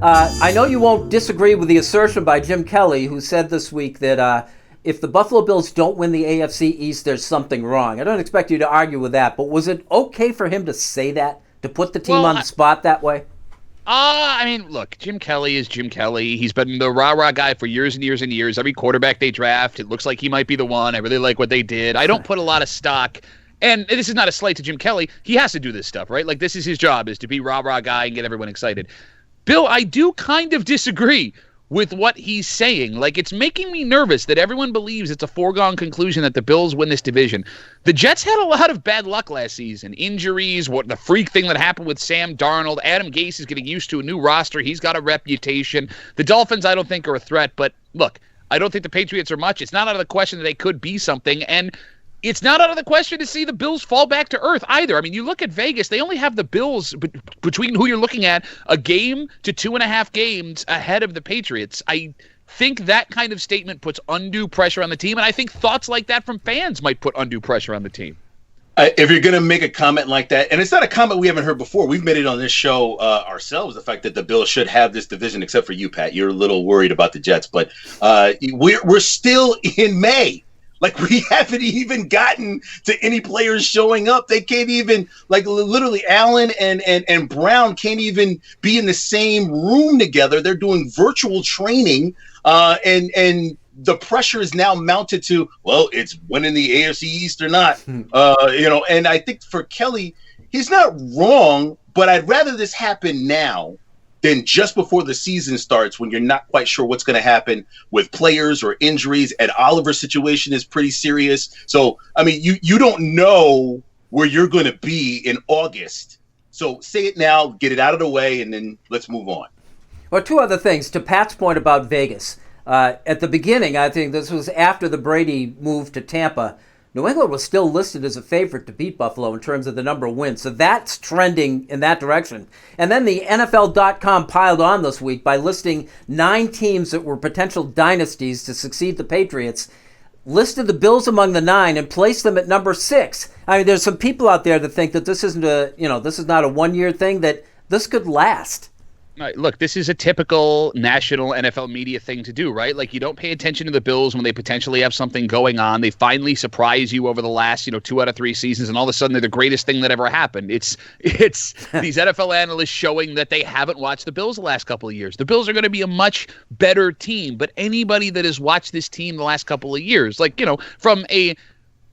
I know you won't disagree with the assertion by Jim Kelly, who said this week that if the Buffalo Bills don't win the AFC East, there's something wrong. I don't expect you to argue with that, but was it okay for him to say that, to put the team on the spot that way? I mean, look, Jim Kelly is Jim Kelly. He's been the rah-rah guy for years and years and years. Every quarterback they draft, it looks like he might be the one. I really like what they did. I don't put a lot of stock. And this is not a slight to Jim Kelly. He has to do this stuff, right? Like, this is his job, is to be rah-rah guy and get everyone excited. Bill, I do kind of disagree with what he's saying. Like, it's making me nervous that everyone believes it's a foregone conclusion that the Bills win this division. The Jets had a lot of bad luck last season. Injuries, what the freak thing that happened with Sam Darnold. Adam Gase is getting used to a new roster. He's got a reputation. The Dolphins, I don't think, are a threat. But, look, I don't think the Patriots are much. It's not out of the question that they could be something. And it's not out of the question to see the Bills fall back to earth either. I mean, you look at Vegas, they only have the Bills, between who you're looking at, a game to 2.5 games ahead of the Patriots. I think that kind of statement puts undue pressure on the team, and I think thoughts like that from fans might put undue pressure on the team. If you're going to make a comment like that, and it's not a comment we haven't heard before, we've made it on this show ourselves, the fact that the Bills should have this division, except for you, Pat. You're a little worried about the Jets, but we're still in May. Like, we haven't even gotten to any players showing up. They can't even, like, literally Allen and Brown can't even be in the same room together. They're doing virtual training, and the pressure is now mounted to, well, it's winning the AFC East or not. And I think for Kelly, he's not wrong, but I'd rather this happen now than just before the season starts, when you're not quite sure what's going to happen with players or injuries. Ed Oliver's situation is pretty serious. So, I mean, you don't know where you're going to be in August. So say it now, get it out of the way, and then let's move on. Well, two other things. To Pat's point about Vegas, at the beginning, I think this was after the Brady move to Tampa, New England was still listed as a favorite to beat Buffalo in terms of the number of wins. So that's trending in that direction. And then the NFL.com piled on this week by listing 9 teams that were potential dynasties to succeed the Patriots, listed the Bills among the 9 and placed them at number 6. I mean, there's some people out there that think that this isn't this is not a one-year thing, that this could last. Look, this is a typical national NFL media thing to do, right? Like, you don't pay attention to the Bills when they potentially have something going on. They finally surprise you over the last, 2 out of 3 seasons, and all of a sudden they're the greatest thing that ever happened. It's these NFL analysts showing that they haven't watched the Bills the last couple of years. The Bills are going to be a much better team, but anybody that has watched this team the last couple of years, from a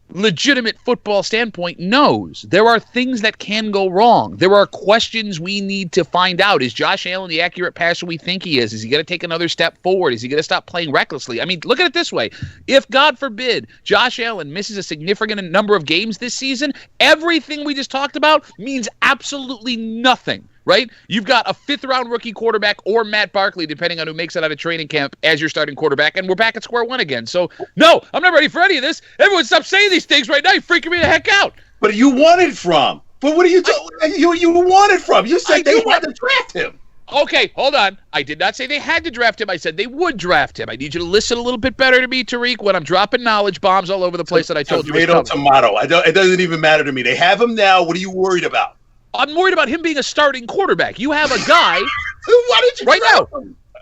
legitimate football standpoint, knows there are things that can go wrong. There are questions we need to find out. Is Josh Allen the accurate passer we think he is? Is he going to take another step forward? Is he going to stop playing recklessly? I mean, look at it this way. If, God forbid, Josh Allen misses a significant number of games this season, everything we just talked about means absolutely nothing. Right? You've got a 5th-round rookie quarterback or Matt Barkley, depending on who makes it out of training camp, as your starting quarterback, and we're back at square one again. So, no, I'm not ready for any of this. Everyone stop saying these things right now. You're freaking me the heck out. But you wanted from. But what are you doing? You wanted from. You said they had to draft him. Okay, hold on. I did not say they had to draft him. I said they would draft him. I need you to listen a little bit better to me, Tariq, when I'm dropping knowledge bombs all over the place that I told you. Tomato. It doesn't even matter to me. They have him now. What are you worried about? I'm worried about him being a starting quarterback. You have a guy Why did you right now,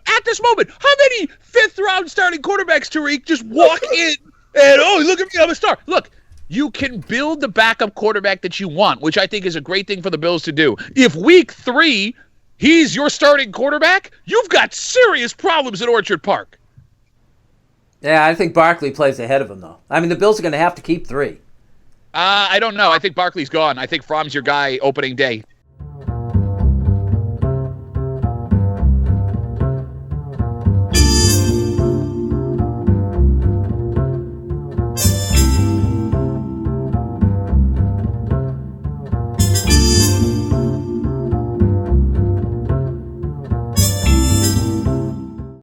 at this moment. How many 5th-round starting quarterbacks, Tariq, just walk in and, look at me, I'm a star. Look, you can build the backup quarterback that you want, which I think is a great thing for the Bills to do. If week 3 he's your starting quarterback, you've got serious problems at Orchard Park. Yeah, I think Barkley plays ahead of him, though. I mean, the Bills are going to have to keep 3. I don't know. I think Barkley's gone. I think Fromm's your guy opening day.